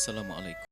Assalamualaikum.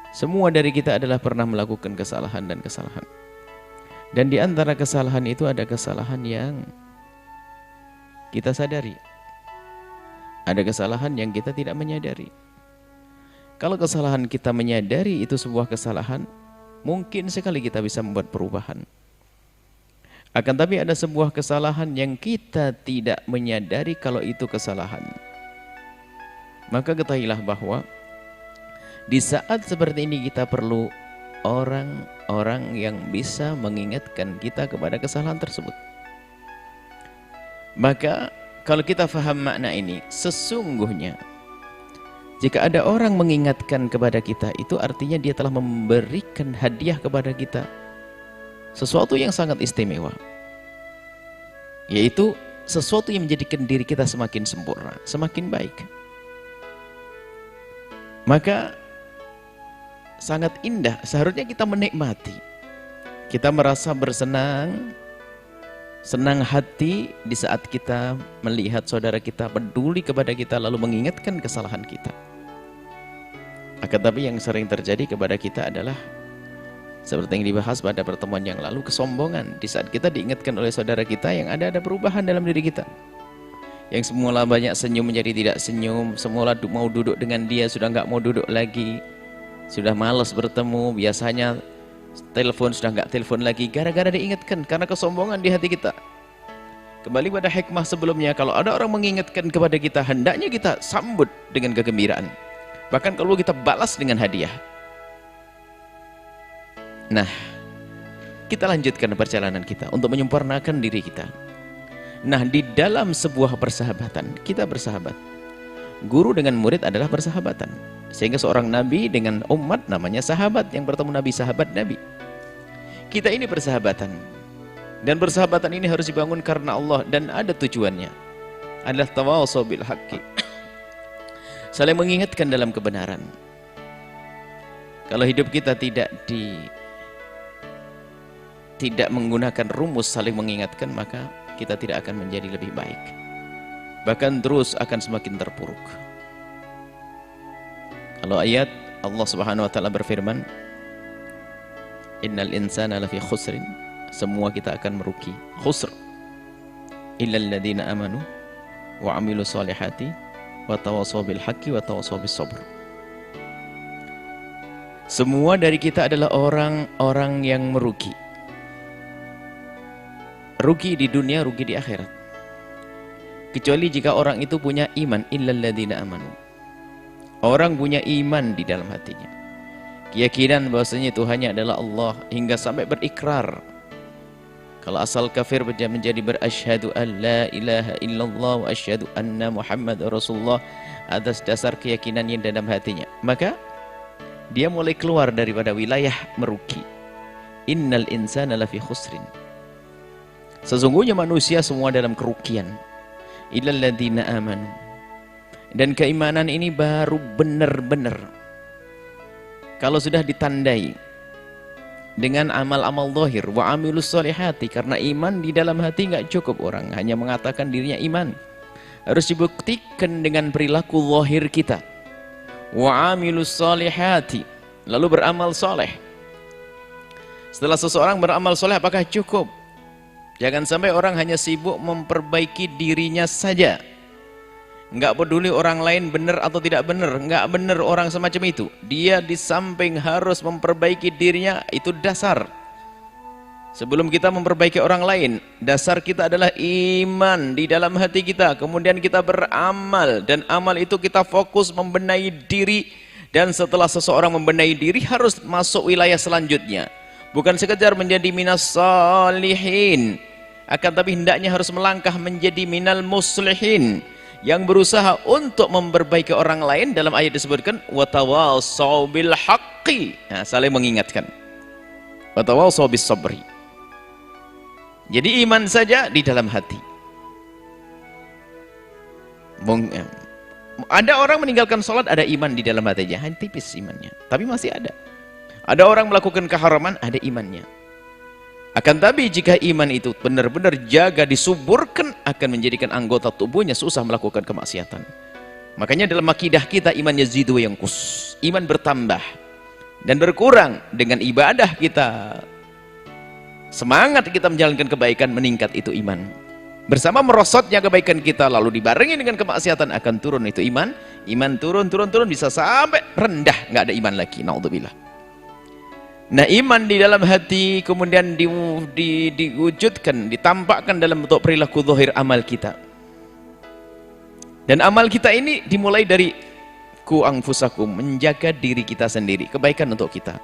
Semua dari kita adalah pernah melakukan kesalahan dan kesalahan. Dan di antara kesalahan itu ada kesalahan yang kita sadari. Ada kesalahan yang kita tidak menyadari. Kalau kesalahan kita menyadari itu sebuah kesalahan, mungkin sekali kita bisa membuat perubahan. Akan tapi ada sebuah kesalahan yang kita tidak menyadari kalau itu kesalahan. Maka ketahuilah bahwa di saat seperti ini kita perlu orang-orang yang bisa mengingatkan kita kepada kesalahan tersebut. Maka kalau kita faham makna ini, sesungguhnya jika ada orang mengingatkan kepada kita, itu artinya dia telah memberikan hadiah kepada kita sesuatu yang sangat istimewa, yaitu sesuatu yang menjadikan diri kita semakin sempurna, semakin baik. Maka sangat indah, seharusnya kita menikmati. Kita merasa bersenang, senang hati di saat kita melihat saudara kita peduli kepada kita lalu mengingatkan kesalahan kita. Akan tapi yang sering terjadi kepada kita adalah seperti yang dibahas pada pertemuan yang lalu, kesombongan. Di saat kita diingatkan oleh saudara kita yang ada perubahan dalam diri kita. Yang semula banyak senyum menjadi tidak senyum, semula mau duduk dengan dia sudah nggak mau duduk lagi. Sudah malas bertemu, biasanya telepon sudah nggak telepon lagi, gara-gara diingatkan karena kesombongan di hati kita. Kembali pada hikmah sebelumnya, kalau ada orang mengingatkan kepada kita, hendaknya kita sambut dengan kegembiraan. Bahkan kalau kita balas dengan hadiah. Nah, kita lanjutkan perjalanan kita untuk menyempurnakan diri kita. Nah, di dalam sebuah persahabatan, kita bersahabat. Guru dengan murid adalah persahabatan. Sehingga seorang nabi dengan umat namanya sahabat, yang bertemu nabi, sahabat nabi. Kita ini persahabatan. Dan persahabatan ini harus dibangun karena Allah dan ada tujuannya. Adalah tawasau bil haqqi. Saling mengingatkan dalam kebenaran. Kalau hidup kita tidak menggunakan rumus saling mengingatkan, maka kita tidak akan menjadi lebih baik. Bahkan terus akan semakin terpuruk. Kalau ayat Allah Subhanahu wa taala berfirman, innal insana lafi khusrin, semua kita akan merugi, khusr, illal ladzina amanu wa amilu solihati wa tawasaw bil haqqi wa tawasaw bis sabr. Semua dari kita adalah orang-orang yang merugi. Rugi di dunia, rugi di akhirat. Kecuali jika orang itu punya iman, illal ladzina amanu. Orang punya iman di dalam hatinya, keyakinan bahwasanya Tuhannya adalah Allah, hingga sampai berikrar. Kalau asal kafir menjadi berasyhadu an la ilaha illallah wa asyhadu anna Muhammad Rasulullah, atas dasar keyakinan yang dalam hatinya, maka dia mulai keluar daripada wilayah merugi. Innal insana lafi khusrin, sesungguhnya manusia semua dalam kerugian. Illal ladzina amanu, dan keimanan ini baru benar-benar kalau sudah ditandai dengan amal-amal zahir, wa amilus solihati, karena iman di dalam hati nggak cukup orang hanya mengatakan dirinya iman, harus dibuktikan dengan perilaku zahir kita. Wa amilus solihati, lalu beramal soleh. Setelah seseorang beramal soleh, apakah cukup? Jangan sampai orang hanya sibuk memperbaiki dirinya saja, nggak peduli orang lain benar atau tidak benar, nggak benar orang semacam itu. Dia di samping harus memperbaiki dirinya, itu dasar. Sebelum kita memperbaiki orang lain, dasar kita adalah iman di dalam hati kita. Kemudian kita beramal, dan amal itu kita fokus membenahi diri. Dan setelah seseorang membenahi diri, harus masuk wilayah selanjutnya. Bukan sekedar menjadi minas salihin, akan tapi hendaknya harus melangkah menjadi minal muslihin, yang berusaha untuk memperbaiki orang lain. Dalam ayat disebutkan watawasau bil haqqi, nah, saling mengingatkan, watawasau bis sabri. Jadi iman saja di dalam hati. Ada orang meninggalkan sholat, ada iman di dalam hatinya, hanya tipis imannya, tapi masih ada. Ada orang melakukan keharaman, ada imannya. Akan tapi jika iman itu benar-benar jaga, disuburkan, akan menjadikan anggota tubuhnya susah melakukan kemaksiatan. Makanya dalam akidah kita, iman yazidu wa yanqus, iman bertambah dan berkurang dengan ibadah kita. Semangat kita menjalankan kebaikan, meningkat itu iman. Bersama merosotnya kebaikan kita, lalu dibarengi dengan kemaksiatan, akan turun itu iman. Iman turun, bisa sampai rendah, nggak ada iman lagi, naudzubillah. Nah, iman di dalam hati kemudian diwujudkan, ditampakkan dalam bentuk perilaku zahir amal kita. Dan amal kita ini dimulai dari ku anfusakum, menjaga diri kita sendiri, kebaikan untuk kita.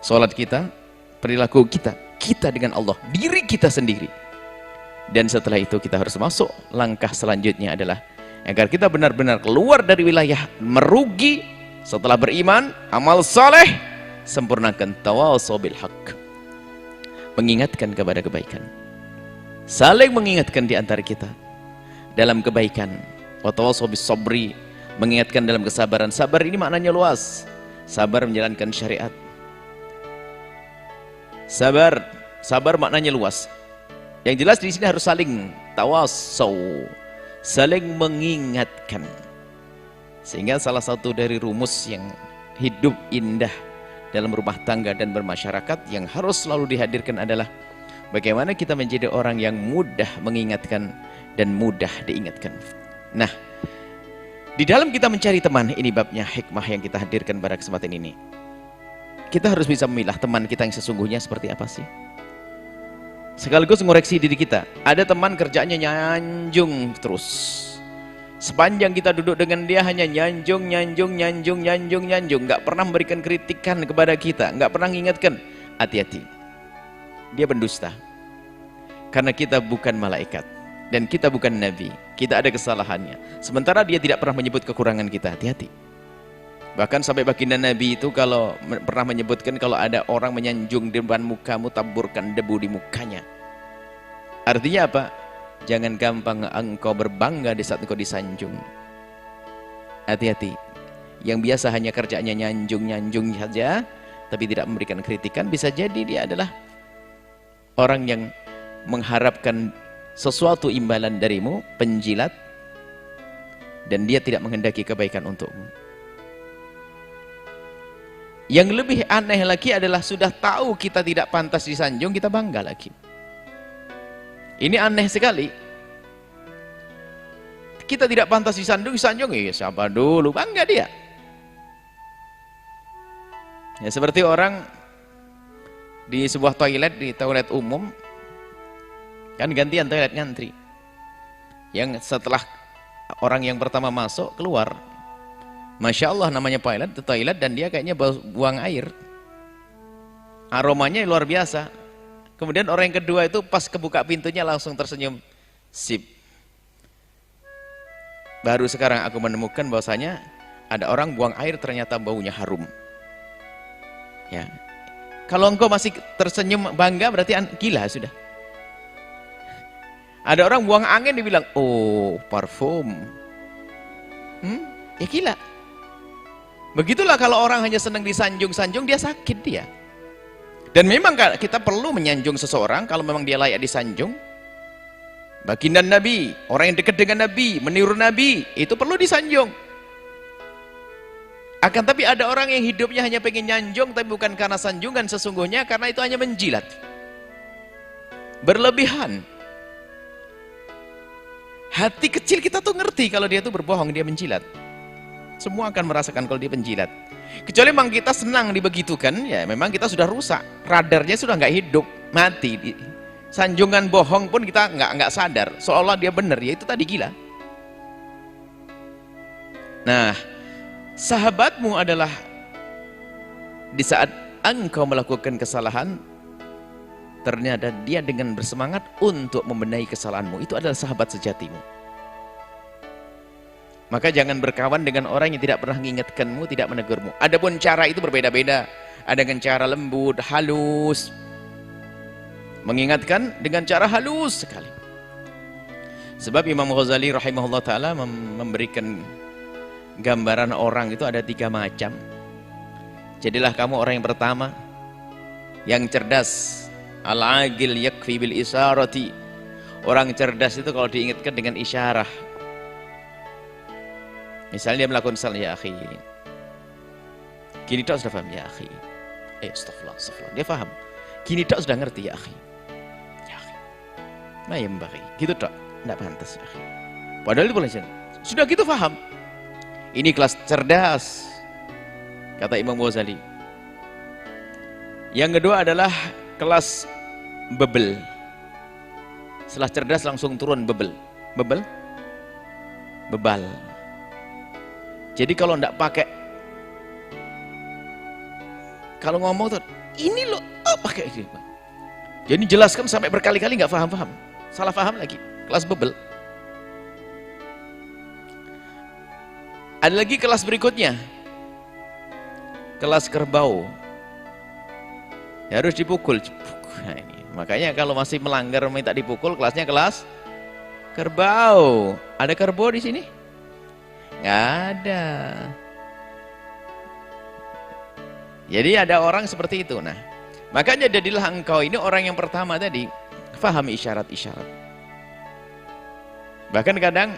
Salat kita, perilaku kita, kita dengan Allah, diri kita sendiri. Dan setelah itu kita harus masuk, langkah selanjutnya adalah agar kita benar-benar keluar dari wilayah merugi. Setelah beriman, amal saleh, sempurnakan tawasau bil haqq, mengingatkan kepada kebaikan, saling mengingatkan di antara kita dalam kebaikan. Wa tawasau bis sabri, mengingatkan dalam kesabaran. Sabar ini maknanya luas, sabar menjalankan syariat. Sabar maknanya luas. Yang jelas di sini harus saling tawasau, saling mengingatkan. Sehingga salah satu dari rumus yang hidup indah dalam rumah tangga dan bermasyarakat yang harus selalu dihadirkan adalah bagaimana kita menjadi orang yang mudah mengingatkan dan mudah diingatkan. Nah, di dalam kita mencari teman, ini babnya hikmah yang kita hadirkan pada kesempatan ini. kita harus bisa memilah teman kita yang sesungguhnya seperti apa sih. Sekaligus ngoreksi diri kita. Ada teman kerjanya nyanjung terus. Sepanjang kita duduk dengan dia hanya nyanjung, nggak pernah memberikan kritikan kepada kita, nggak pernah mengingatkan. Hati-hati, dia pendusta. Karena kita bukan malaikat dan kita bukan nabi, kita ada kesalahannya. Sementara dia tidak pernah menyebut kekurangan kita. Hati-hati. Bahkan sampai baginda Nabi itu kalau pernah menyebutkan kalau ada orang menyanjung di depan mukamu, taburkan debu di mukanya. Artinya apa? Jangan gampang engkau berbangga di saat engkau disanjung. Hati-hati. Yang biasa hanya kerjanya nyanjung saja, tapi tidak memberikan kritikan, bisa jadi dia adalah orang yang mengharapkan sesuatu imbalan darimu, penjilat, dan dia tidak menghendaki kebaikan untukmu. Yang lebih aneh lagi adalah sudah tahu kita tidak pantas disanjung, kita bangga lagi. Ini aneh sekali. Kita tidak pantas disanjung, ya siapa dulu, bangga dia. Ya seperti orang di sebuah toilet, di toilet umum, kan gantian toilet ngantri. Yang setelah orang yang pertama masuk, keluar. Masya Allah namanya toilet dan dia kayaknya buang air. Aromanya luar biasa. Kemudian orang yang kedua itu pas kebuka pintunya langsung tersenyum. Sip. Baru sekarang aku menemukan bahwasanya ada orang buang air ternyata baunya harum. Ya. Kalau engkau masih tersenyum bangga berarti gila sudah. Ada orang buang angin dibilang, oh parfum. Ya gila. Begitulah kalau orang hanya senang disanjung-sanjung, dia sakit dia. Dan memang kita perlu menyanjung seseorang kalau memang dia layak disanjung. Baginda Nabi, orang yang dekat dengan Nabi, meniru Nabi, itu perlu disanjung. Akan tapi ada orang yang hidupnya hanya pengen nyanjung, tapi bukan karena sanjungan sesungguhnya, karena itu hanya menjilat. Berlebihan. Hati kecil kita tuh ngerti kalau dia tuh berbohong, dia menjilat. Semua akan merasakan kalau dia penjilat. Kecuali memang kita senang dibegitukan, ya memang kita sudah rusak. Radarnya sudah nggak hidup, mati. Sanjungan bohong pun kita nggak sadar, seolah dia benar, ya itu tadi gila. Nah, sahabatmu adalah di saat engkau melakukan kesalahan, ternyata dia dengan bersemangat untuk membenahi kesalahanmu. Itu adalah sahabat sejatimu. Maka jangan berkawan dengan orang yang tidak pernah mengingatkanmu, tidak menegurmu. Adapun cara itu berbeda-beda. Ada dengan cara lembut, halus. Mengingatkan dengan cara halus sekali. Sebab Imam Ghazali rahimahullah ta'ala memberikan gambaran orang itu ada 3 macam. Jadilah kamu orang yang pertama, yang cerdas. Al-agil yakfi bil isarati. Orang cerdas itu kalau diingatkan dengan isyarah. Misalnya dia melakukan salah, ya akhi, gini tak sudah paham, ya akhi, astagfirullah, dia paham, gini tak sudah ngerti, ya akhi, mayem bagi, gitu tak, tidak pantas, ya akhi. Padahal itu boleh sudah gitu paham. Ini kelas cerdas, kata Imam Ghazali. Yang kedua adalah kelas bebel. Setelah cerdas langsung turun bebel, bebal. Jadi kalau enggak pakai, kalau ngomong tuh, ini loh, pakai ini. Jadi jelaskan sampai berkali-kali nggak paham, salah paham lagi, kelas bebel. Ada lagi kelas berikutnya, kelas kerbau. Ya, harus dipukul. Nah, ini. Makanya kalau masih melanggar minta dipukul, kelasnya kelas kerbau. Ada kerbau di sini? Nggak ada. Jadi ada orang seperti itu. Nah, makanya jadilah engkau ini orang yang pertama tadi, fahami isyarat-isyarat. Bahkan kadang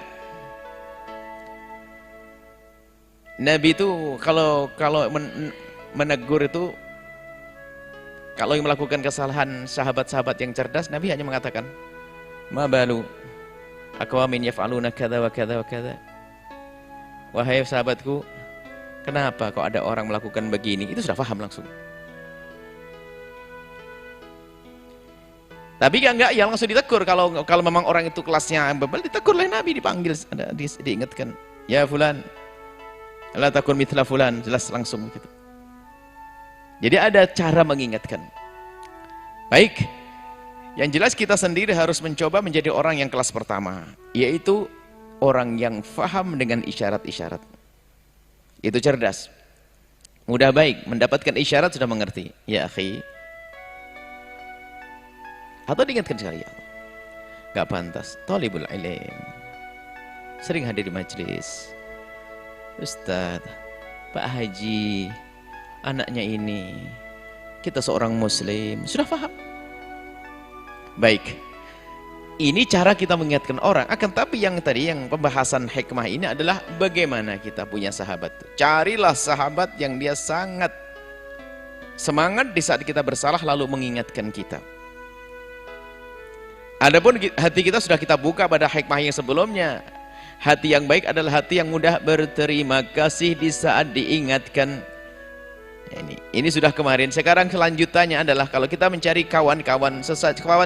Nabi itu kalau menegur itu, kalau yang melakukan kesalahan sahabat-sahabat yang cerdas, Nabi hanya mengatakan, ma balu aqwamin yaf'aluna kadza wa kadza wa kadza. Wahai sahabatku, kenapa kok ada orang melakukan begini? Itu sudah paham langsung. Tapi enggak ya langsung ditegur. Kalau memang orang itu kelasnya bebal, ditegur oleh Nabi, dipanggil, diingatkan. Ya fulan, la takun mithla fulan, jelas langsung gitu. Jadi ada cara mengingatkan. Baik, yang jelas kita sendiri harus mencoba menjadi orang yang kelas pertama, yaitu orang yang faham dengan isyarat-isyarat. Itu cerdas, mudah baik, mendapatkan isyarat sudah mengerti. Ya akhi, atau diingatkan sekali, ya Allah, gak pantas, thalibul ilm, sering hadir di majelis, Ustadz, Pak Haji, anaknya ini, kita seorang muslim, sudah paham. Baik, ini cara kita mengingatkan orang. Akan tapi yang tadi, yang pembahasan hikmah ini adalah bagaimana kita punya sahabat. Carilah sahabat yang dia sangat semangat di saat kita bersalah lalu mengingatkan kita. Adapun hati kita sudah kita buka pada hikmah yang sebelumnya. Hati yang baik adalah hati yang mudah berterima kasih di saat diingatkan. Ini sudah kemarin. Sekarang kelanjutannya adalah kalau kita mencari kawan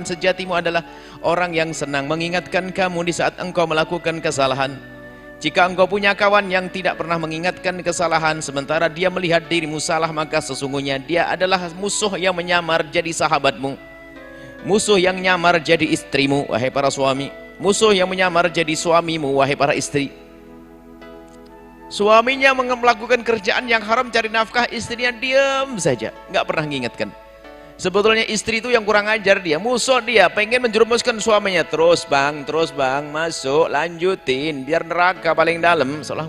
sejatimu adalah orang yang senang mengingatkan kamu di saat engkau melakukan kesalahan. Jika engkau punya kawan yang tidak pernah mengingatkan kesalahan sementara dia melihat dirimu salah, maka sesungguhnya dia adalah musuh yang menyamar jadi sahabatmu. Musuh yang nyamar jadi istrimu, wahai para suami. Musuh yang menyamar jadi suamimu, wahai para istri. Suaminya melakukan kerjaan yang haram, cari nafkah, istrinya diam saja, nggak pernah mengingatkan. Sebetulnya istri itu yang kurang ajar, dia musuh, dia pengen menjerumuskan suaminya. Terus bang, masuk, lanjutin, biar neraka paling dalam. Salah.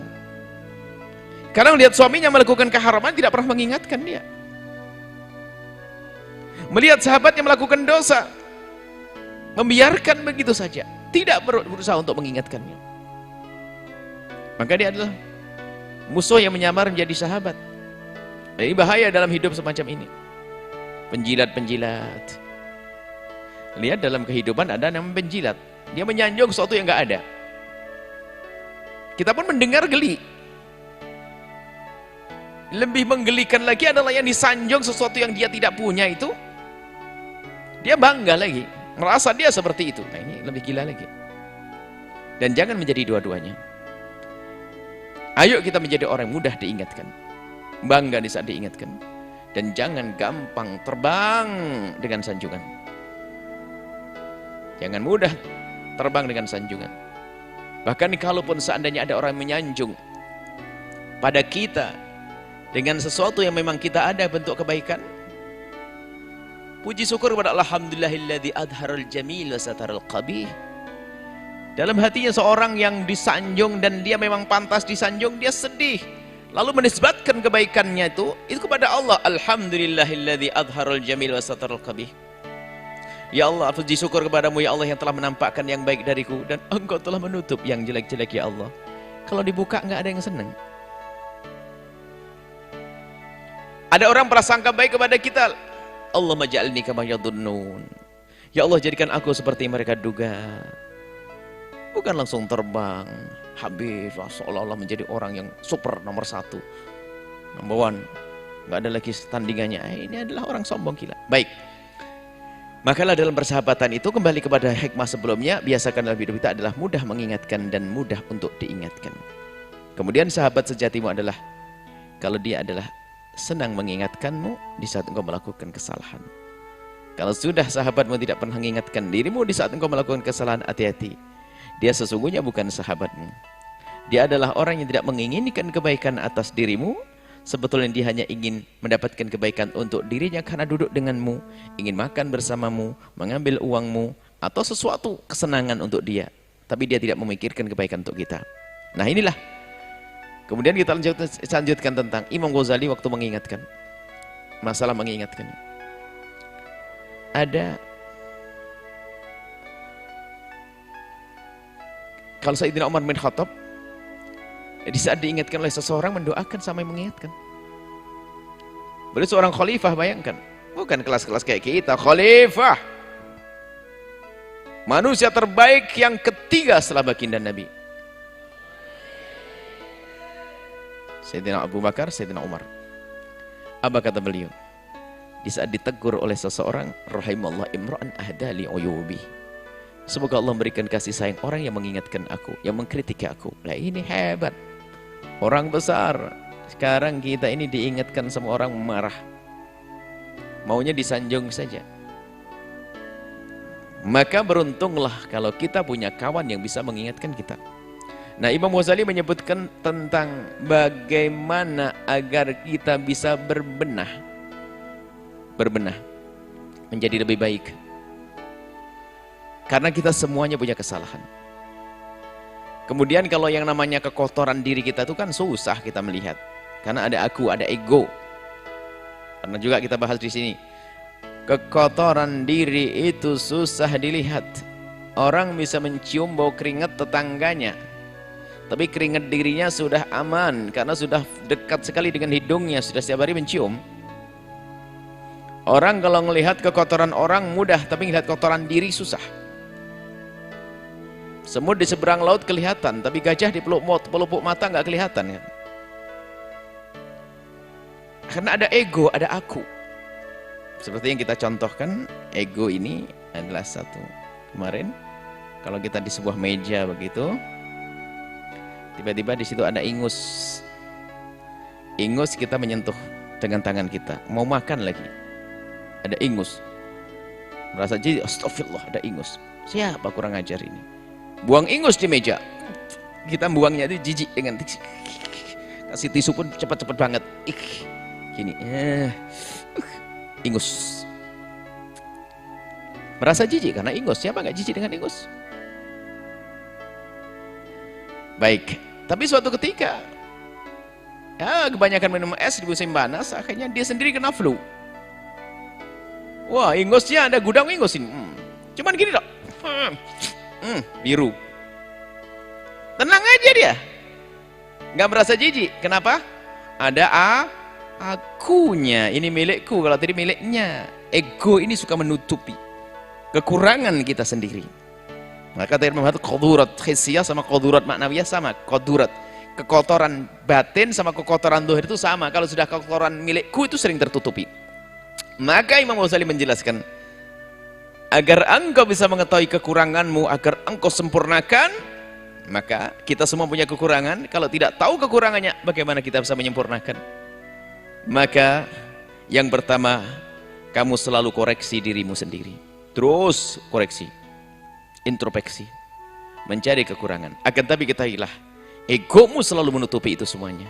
Kadang lihat suaminya melakukan keharaman, tidak pernah mengingatkan dia. Melihat sahabatnya melakukan dosa, membiarkan begitu saja, tidak berusaha untuk mengingatkannya. Maka dia adalah musuh yang menyamar menjadi sahabat. Ini bahaya dalam hidup semacam ini. Penjilat-penjilat. Lihat dalam kehidupan ada yang penjilat, dia menyanjung sesuatu yang nggak ada. Kita pun mendengar geli. Lebih menggelikan lagi adalah yang disanjung sesuatu yang dia tidak punya itu. Dia bangga lagi, merasa dia seperti itu. Nah ini lebih gila lagi. Dan jangan menjadi dua-duanya. Ayo kita menjadi orang yang mudah diingatkan, bangga di saat diingatkan, dan jangan gampang terbang dengan sanjungan. Jangan mudah terbang dengan sanjungan. Bahkan kalaupun seandainya ada orang menyanjung pada kita dengan sesuatu yang memang kita ada bentuk kebaikan, puji syukur kepada Alhamdulillahilladzi adharul jamil wa satarul qabih. Dalam hatinya seorang yang disanjung dan dia memang pantas disanjung, dia sedih, lalu menisbatkan kebaikannya itu kepada Allah. Alhamdulillahilladzi adharul jamil wa satarul qabih. Ya Allah, puji syukur kepadamu ya Allah yang telah menampakkan yang baik dariku dan engkau telah menutup yang jelek-jelek ya Allah. Kalau dibuka nggak ada yang senang. Ada orang prasangka baik kepada kita, Allah maj'alni kama yadhunnun. Ya Allah, jadikan aku seperti mereka duga. Bukan langsung terbang habis seolah-olah menjadi orang yang super nomor satu, number one, nggak ada lagi tandingannya. Ini adalah orang sombong gila. Baik, makalah dalam persahabatan itu kembali kepada hikmah sebelumnya. Biasakan dalam hidup kita adalah mudah mengingatkan dan mudah untuk diingatkan. Kemudian sahabat sejatimu adalah kalau dia adalah senang mengingatkanmu di saat engkau melakukan kesalahan. Kalau sudah sahabatmu tidak pernah mengingatkan dirimu di saat engkau melakukan kesalahan, hati-hati. Dia sesungguhnya bukan sahabatmu. Dia adalah orang yang tidak menginginkan kebaikan atas dirimu. Sebetulnya dia hanya ingin mendapatkan kebaikan untuk dirinya karena duduk denganmu, ingin makan bersamamu, mengambil uangmu, atau sesuatu kesenangan untuk dia. Tapi dia tidak memikirkan kebaikan untuk kita. Nah inilah. Kemudian kita lanjutkan tentang Imam Ghazali waktu mengingatkan. Masalah mengingatkan. Ada kalau Sayyidina Umar bin Khattab di saat diingatkan oleh seseorang mendoakan sampai mengingatkan. Beliau seorang khalifah, bayangkan. Bukan kelas-kelas kayak kita, khalifah. Manusia terbaik yang ketiga setelah baginda Nabi. Sayyidina Abu Bakar, Sayyidina Umar. Apa kata beliau? di saat ditegur oleh seseorang, rahimallah imra'an ahdali uyubi. Semoga Allah memberikan kasih sayang orang yang mengingatkan aku, yang mengkritik aku. Nah ini hebat. Orang besar. Sekarang kita ini diingatkan sama orang marah. Maunya disanjung saja. Maka beruntunglah kalau kita punya kawan yang bisa mengingatkan kita. Nah, Imam Ghazali menyebutkan tentang bagaimana agar kita bisa berbenah menjadi lebih baik. Karena kita semuanya punya kesalahan. Kemudian kalau yang namanya kekotoran diri kita itu kan susah kita melihat. Karena ada aku, ada ego. Karena juga kita bahas di sini. Kekotoran diri itu susah dilihat. Orang bisa mencium bau keringat tetangganya. Tapi keringat dirinya sudah aman karena sudah dekat sekali dengan hidungnya, sudah setiap hari mencium. Orang kalau melihat kekotoran orang mudah, tapi melihat kotoran diri susah. Semut di seberang laut kelihatan, tapi gajah di pelupuk mata nggak kelihatan. Karena ada ego, ada aku. Seperti yang kita contohkan, ego ini adalah satu. Kemarin, kalau kita di sebuah meja begitu, tiba-tiba di situ ada ingus. Ingus kita menyentuh dengan tangan kita. Mau makan lagi. Ada ingus. Merasa jadi astagfirullah ada ingus. Siapa kurang ajar ini? Buang ingus di meja. Kita buangnya itu jijik dengan kasih tisu pun cepat-cepat banget. Gini. Ingus. Merasa jijik karena ingus. Siapa nggak jijik dengan ingus? Baik. Tapi suatu ketika, ya kebanyakan minum es di musim panas, akhirnya dia sendiri kena flu. Wah, ingusnya ada gudang ingus ini. Cuman gini dok, biru. Tenang aja dia, nggak merasa jijik. Kenapa? Ada akunya. Ini milikku, kalau tadi miliknya. Ego ini suka menutupi kekurangan kita sendiri. Maka tadi memang kodurat khissiyah sama kodurat maknawiyah sama. Kodurat, kekotoran batin sama kekotoran dohir itu sama. Kalau sudah kekotoran milikku itu sering tertutupi. Maka Imam Ghazali menjelaskan, agar engkau bisa mengetahui kekuranganmu, agar engkau sempurnakan, maka kita semua punya kekurangan. Kalau tidak tahu kekurangannya, bagaimana kita bisa menyempurnakan? Maka yang pertama, kamu selalu koreksi dirimu sendiri. Terus koreksi. Introspeksi, mencari kekurangan. Akan tapi ketahuilah, egomu selalu menutupi itu semuanya.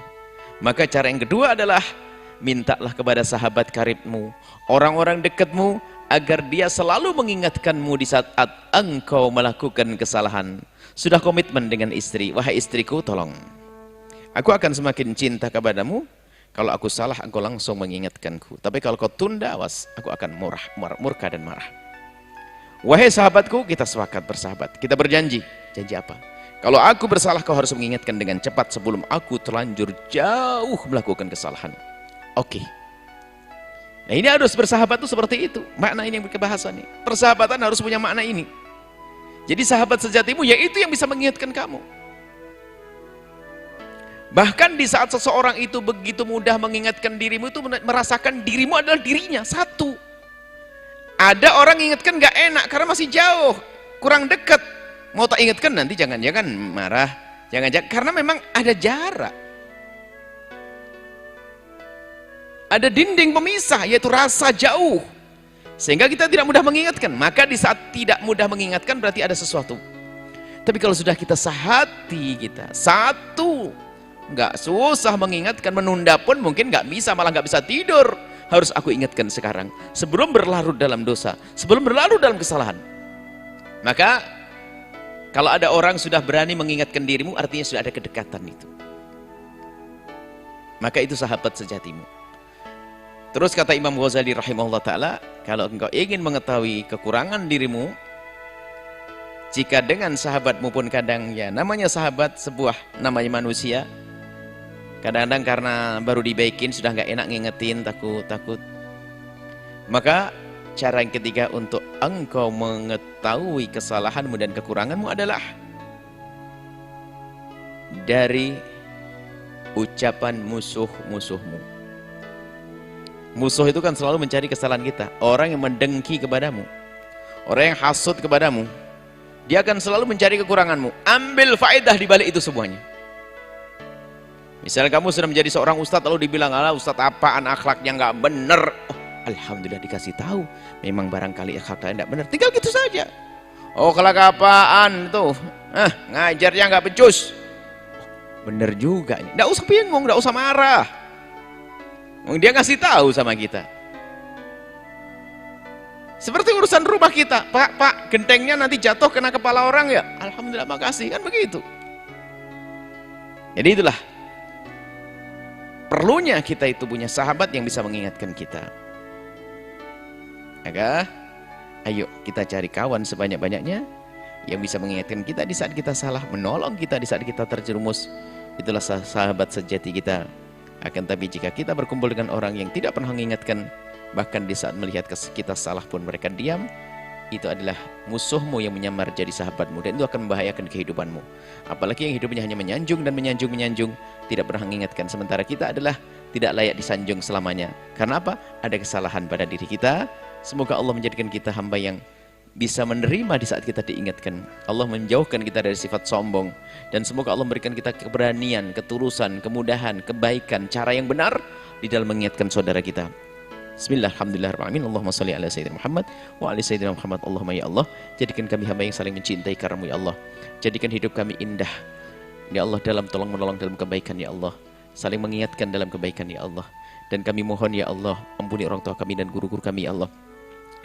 Maka cara yang kedua adalah mintalah kepada sahabat karibmu, orang-orang dekatmu, agar dia selalu mengingatkanmu di saat engkau melakukan kesalahan. Sudah komitmen dengan istri, wahai istriku tolong, aku akan semakin cinta kepadamu kalau aku salah engkau langsung mengingatkanku. Tapi kalau kau tunda, awas, aku akan murka dan marah. Wahai sahabatku, kita sepakat bersahabat. Kita berjanji. Janji apa? Kalau aku bersalah, kau harus mengingatkan dengan cepat sebelum aku terlanjur jauh melakukan kesalahan. Oke. Nah ini harus bersahabat itu seperti itu. Makna ini yang berkebahasan nih. Persahabatan harus punya makna ini. Jadi sahabat sejatimu yaitu yang bisa mengingatkan kamu. Bahkan di saat seseorang itu begitu mudah mengingatkan dirimu, itu merasakan dirimu adalah dirinya satu. Ada orang ingatkan gak enak karena masih jauh, kurang dekat. Mau tak ingatkan nanti jangan-jangan marah, jangan-jangan karena memang ada jarak. Ada dinding pemisah, yaitu rasa jauh. Sehingga kita tidak mudah mengingatkan. Maka di saat tidak mudah mengingatkan berarti ada sesuatu. Tapi kalau sudah kita sehati kita, satu, nggak susah mengingatkan, menunda pun mungkin nggak bisa, malah nggak bisa tidur. Harus aku ingatkan sekarang, sebelum berlarut dalam dosa, sebelum berlarut dalam kesalahan. Maka kalau ada orang sudah berani mengingatkan dirimu, artinya sudah ada kedekatan itu. Maka itu sahabat sejatimu. Terus kata Imam Ghazali rahimahullah ta'ala, kalau engkau ingin mengetahui kekurangan dirimu, jika dengan sahabatmu pun kadang, ya namanya sahabat, sebuah namanya manusia, kadang-kadang karena baru dibaikin sudah nggak enak ngingetin, takut. Maka cara yang ketiga untuk engkau mengetahui kesalahanmu dan kekuranganmu adalah dari ucapan musuh-musuhmu. Musuh itu kan selalu mencari kesalahan kita. Orang yang mendengki kepadamu, orang yang hasut kepadamu, dia akan selalu mencari kekuranganmu. Ambil faedah di balik itu semuanya. Misalnya kamu sudah menjadi seorang ustadz lalu dibilang, "Alah, ustadz apaan, akhlaknya nggak bener." Oh, alhamdulillah dikasih tahu. Memang barangkali akhlaknya nggak bener. Tinggal gitu saja. Oh, akhlak apaan tuh? Ngajarnya nggak becus. Oh, bener juga. Nggak usah bingung, nggak usah marah. Dia ngasih tahu sama kita. Seperti urusan rumah kita, Pak, gentengnya nanti jatuh kena kepala orang ya. Alhamdulillah, makasih, kan begitu. Jadi itulah perlunya kita itu punya sahabat yang bisa mengingatkan kita. Maka ayo kita cari kawan sebanyak-banyaknya yang bisa mengingatkan kita di saat kita salah, menolong kita di saat kita terjerumus. Itulah sahabat sejati kita. Akan tapi jika kita berkumpul dengan orang yang tidak pernah mengingatkan, bahkan di saat melihat kita salah pun mereka diam, itu adalah musuhmu yang menyamar jadi sahabatmu, dan itu akan membahayakan kehidupanmu. Apalagi yang hidupnya hanya menyanjung dan menyanjung, tidak pernah mengingatkan. Sementara kita adalah tidak layak disanjung selamanya. Karena apa? Ada kesalahan pada diri kita. Semoga Allah menjadikan kita hamba yang bisa menerima di saat kita diingatkan. Allah menjauhkan kita dari sifat sombong, dan semoga Allah memberikan kita keberanian, ketulusan, kemudahan, kebaikan, cara yang benar di dalam mengingatkan saudara kita. Bismillah, alhamdulillahirrahmanirrahim. Allahumma salli ala sayyidina Muhammad wa ala sayyidina Muhammad. Allahumma ya Allah, jadikan kami hamba yang saling mencintai karenamu ya Allah. Jadikan hidup kami indah ya Allah, dalam tolong menolong dalam kebaikan ya Allah, saling mengingatkan dalam kebaikan ya Allah. Dan kami mohon ya Allah, ampuni orang tua kami dan guru-guru kami ya Allah.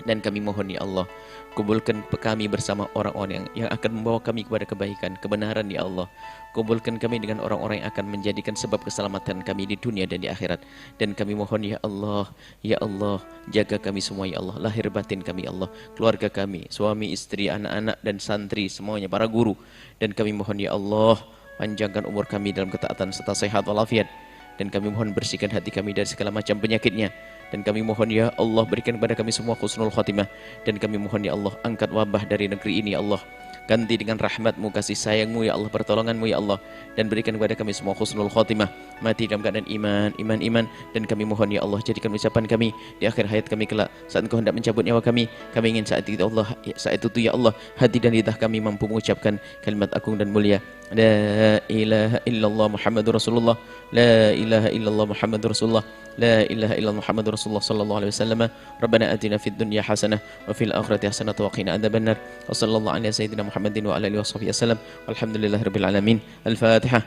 Dan kami mohon ya Allah, kumpulkan kami bersama orang-orang yang akan membawa kami kepada kebaikan, kebenaran ya Allah. Kumpulkan kami dengan orang-orang yang akan menjadikan sebab keselamatan kami di dunia dan di akhirat. Dan kami mohon ya Allah, jaga kami semua ya Allah, lahir batin kami ya Allah, keluarga kami, suami, istri, anak-anak dan santri semuanya, para guru. Dan kami mohon ya Allah, panjangkan umur kami dalam ketaatan serta sehat walafiat. Dan kami mohon bersihkan hati kami dari segala macam penyakitnya. Dan kami mohon ya Allah, berikan kepada kami semua husnul khotimah. Dan kami mohon ya Allah, angkat wabah dari negeri ini ya Allah, ganti dengan rahmatmu, kasih sayangmu ya Allah, pertolonganmu ya Allah. Dan berikan kepada kami semua husnul khotimah, mati dalam keadaan iman. Dan kami mohon ya Allah, jadikan ucapan kami di akhir hayat kami kelak, saat Engkau hendak mencabut nyawa kami ingin saat itu Allah, saat itu ya Allah, hati dan lidah kami mampu mengucapkan kalimat agung dan mulia, la ilaha illallah Muhammadur Rasulullah, la ilaha illallah Muhammadur Rasulullah, la ilaha illallah Muhammadur Rasulullah sallallahu alaihi wasallam. Rabbana atina fid dunya hasanah wa fil akhirati hasanah wa qina adzabannar. Wa sallallahu ala sayyidina Muhammadin wa ala alihi washabihi wasallam. Walhamdulillahirabbil alamin. Al-Fatihah.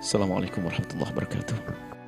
Assalamualaikum warahmatullahi wabarakatuh.